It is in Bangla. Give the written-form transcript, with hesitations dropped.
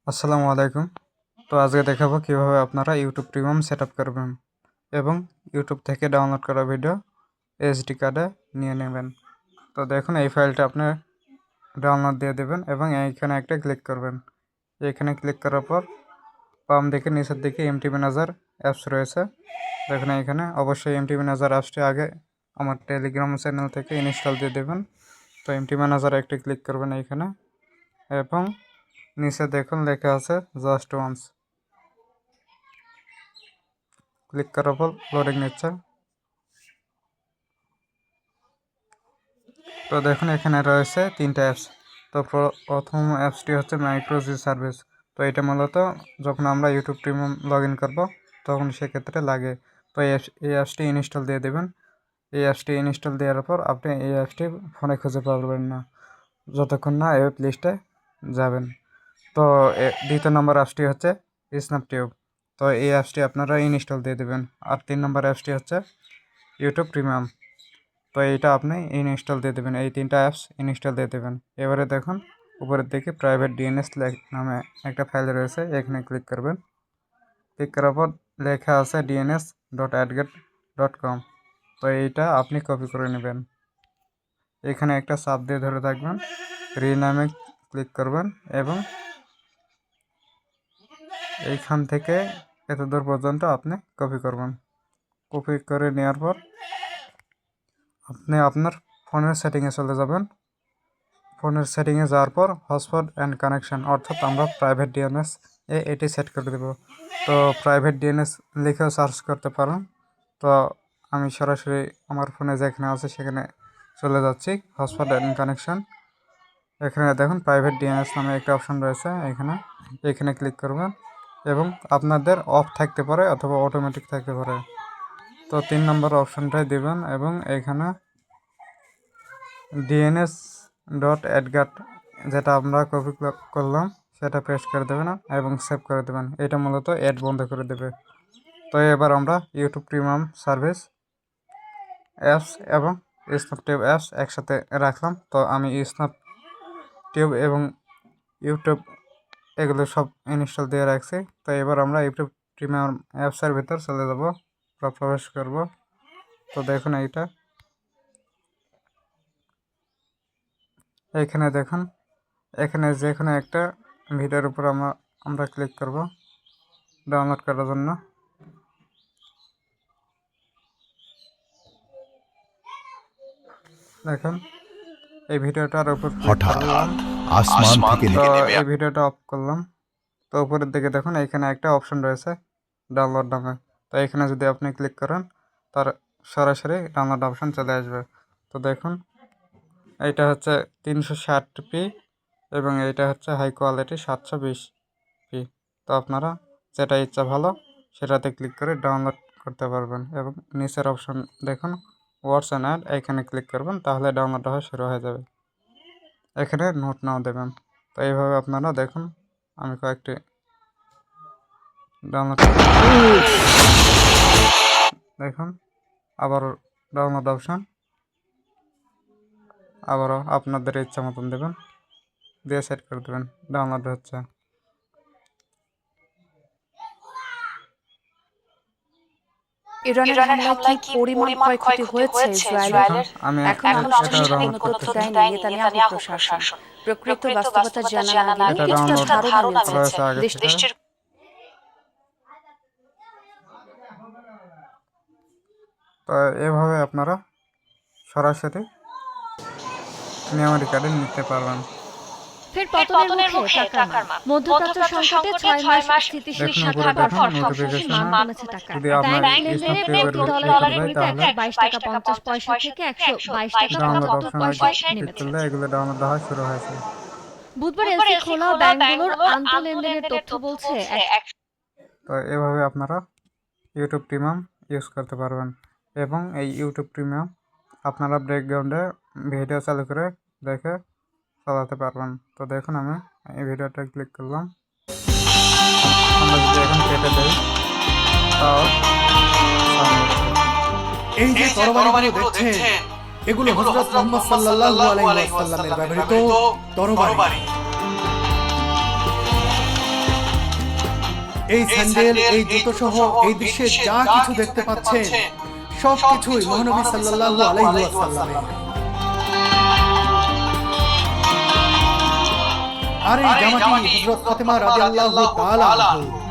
আসসালামু আলাইকুম। তো আজকে দেখাবো কিভাবে আপনারা ইউটিউব প্রিমিয়াম সেট আপ করবেন এবং ইউটিউব থেকে ডাউনলোড করা ভিডিও এসডি কার্ডে নিয়ে নেবেন। তো দেখুন এই ফাইলটা আপনি ডাউনলোড দিয়ে দেবেন এবং এইখানে একটা ক্লিক করবেন। এইখানে ক্লিক করার পর বাম দিকে নিচের দিকে এমটি ম্যানেজার অ্যাপস রয়েছে। দেখুন এখানে অবশ্যই এমটি ম্যানেজার অ্যাপসটি আগে আমার টেলিগ্রাম চ্যানেল থেকে ইনস্টল দিয়ে দেবেন। তো এমটি ম্যানেজার একটি ক্লিক করবেন এইখানে এবং নিচে দেখুন লেখা আছে জাস্ট ওয়ান্স। ক্লিক করার পর লোডিং নিচ্ছে। তো দেখুন এখানে রয়েছে তিনটা অ্যাপস। তো প্রথম অ্যাপসটি হচ্ছে মাইক্রোজি সার্ভিস। তো এটা মূলত যখন আমরা ইউটিউব প্রিমিয়াম লগ ইন করবো তখন সেক্ষেত্রে লাগে। তো এই অ্যাপসটি ইনস্টল দিয়ে দেবেন। এই অ্যাপসটি ইনস্টল দেওয়ার পর আপনি এই অ্যাপসটি ফোনে খুঁজে পাবেন না যতক্ষণ না ওয়েব লিস্টে যাবেন। তো দ্বিতীয় নম্বর অ্যাপসটি হচ্ছে স্ন্যাপটিউব। তো এই অ্যাপসটি আপনারা ইনস্টল দিয়ে দেবেন। আর 3 নম্বর অ্যাপসটি হচ্ছে ইউটিউব প্রিমিয়াম। তো এইটা আপনি ইনস্টল দিয়ে দেবেন, এই তিনটা অ্যাপস ইনস্টল দিয়ে দেবেন। এবারে দেখুন উপরের দিকে প্রাইভেট ডিএনএস নামে একটা ফাইল রয়েছে, এখানে ক্লিক করবেন। ক্লিক করার পর লেখা আছে dns.adget.com। তো এইটা আপনি কপি করে নেবেন। এখানে একটা চাপ দিয়ে ধরে থাকবেন, রিনামে ক্লিক করবেন এবং এইখান থেকে এতদূর পর্যন্ত আপনি কপি করবেন। কপি করে নেওয়ার পর আপনি আপনার ফোনের সেটিংয়ে চলে যাবেন। ফোনের সেটিংয়ে যাওয়ার পর হটস্পট অ্যান্ড কানেকশান, অর্থাৎ আমরা প্রাইভেট ডিএনএস এটি সেট করে দেব। তো প্রাইভেট ডিএনএস লিখেও সার্চ করতে পারেন। তো আমি সরাসরি আমার ফোনে যেখানে আছে সেখানে চলে যাচ্ছি, হটস্পট অ্যান্ড কানেকশান। এখানে দেখুন প্রাইভেট ডিএনএস নামে একটা অপশান রয়েছে, এখানে ক্লিক করবেন এবং আপনাদের অফ থাকতে পারে অথবা অটোমেটিক থাকতে পারে। তো 3 নম্বর অপশানটাই দেবেন এবং এখানে dns.adget যেটা আমরা কপি করলাম সেটা পেস্ট করে দেবেন এবং সেভ করে দেবেন। এটা মূলত অ্যাড বন্ধ করে দেবে। তো এবার আমরা ইউটিউব প্রিমিয়াম সার্ভিস অ্যাপস এবং স্ন্যাপটিউব অ্যাপস একসাথে রাখলাম। তো আমি স্ন্যাপটিউব এবং ইউটিউব এগুলো সব ইনস্টল দিয়ে রাখছি। তো এবার আমরা ইউটিউব প্রিমিয়াম অ্যাপসের ভিতর চলে যাব বা প্রবেশ করব। তো দেখুন এইটা এখানে দেখুন, এখানে যে কোনো একটা ভিডিওর উপর আমরা ক্লিক করব ডাউনলোড করার জন্য। দেখুন এই ভিডিওটার উপর ক্লিক করলাম, এই ভিডিওটা অফ করলাম। তো উপরের দিকে দেখুন এখানে একটা অপশন রয়েছে ডাউনলোড নামে। তো এখানে যদি আপনি ক্লিক করেন তার সরাসরি ডাউনলোড অপশন চলে আসবে। তো দেখুন এইটা হচ্ছে 360p এবং এইটা হচ্ছে হাই কোয়ালিটি 720p। তো আপনারা যেটা ইচ্ছা ভালো সেটাতে ক্লিক করে ডাউনলোড করতে পারবেন। এবং নিচের অপশন দেখুন ওয়াটস অ্যান্ড অ্যাড, এখানে ক্লিক করবেন, তাহলে ডাউনলোড হওয়া শুরু হয়ে যাবে। এখানে নোট নাও দেবেন। তো এইভাবে আপনারা দেখুন আমি কয়েকটি ডাউনলোড দেখুন আবারও ডাউনলোড অপশান, আবারও আপনাদের ইচ্ছা মতন দেবেন, দিয়ে সেট করে দেবেন। ডাউনলোড হচ্ছে। ইরানের হামলায় কি পরিমাণ ক্ষয়ক্ষতি হয়েছে ইসরায়েলের? এখন আনুষ্ঠানিক কোনো তথ্য দেয়নি নেতানিয়াহু প্রশাসন। প্রকৃত বাস্তবতা জানা না গেলেও কিছুটা ধারণা মিলেছে দেশটির। তো এভাবে আপনারা সরাসরি মেমোরি কার্ডে নিতে পারবেন। ফের পতনের মুখে টাকার মান। মধ্যপ্রাচ্য সংকটে 6 মাস স্থিতিশীল থাকার পর সবশেষে মান কমেছে টাকার। ব্যাংক লেনদেনে প্রতি ডলারের বিনিময়ে 22 টাকা 50 পয়সা থেকে 122 টাকা 75 পয়সায় নেমেছে। এগুলো ডাউনলোড হওয়া শুরু হয়েছে। বুধবার এলসি খোলা ব্যাংকগুলোর আন্তঃলেনদেনের তথ্য বলছে। তো এভাবে আপনারা ইউটিউব প্রিমিয়াম ইউজ করতে পারবেন এবং এই ইউটিউব প্রিমিয়াম আপনারা ব্যাকগ্রাউন্ডে ভিডিও চালু করে দেখে চালাতে পারবেন। তো দেখুন আমি এই ভিডিওটা ক্লিক করলাম, আমরা যদি এখন কেটে দেই তাও এই যে তরবারিগুলো দেখছেন এগুলো হযরত মুহাম্মদ সাল্লাল্লাহু আলাইহি ওয়াসাল্লামের ব্যবহৃত তরবারি। এই স্যান্ডেল, এই জুতো সহ এই দৃশ্যে যা কিছু দেখতে পাচ্ছেন সবকিছুই মহানবী সাল্লাল্লাহু আলাইহি ওয়াসাল্লামের। আর এই জামাটি হযরত ফাতেমা রাদিয়াল্লাহু তাআলা আনহা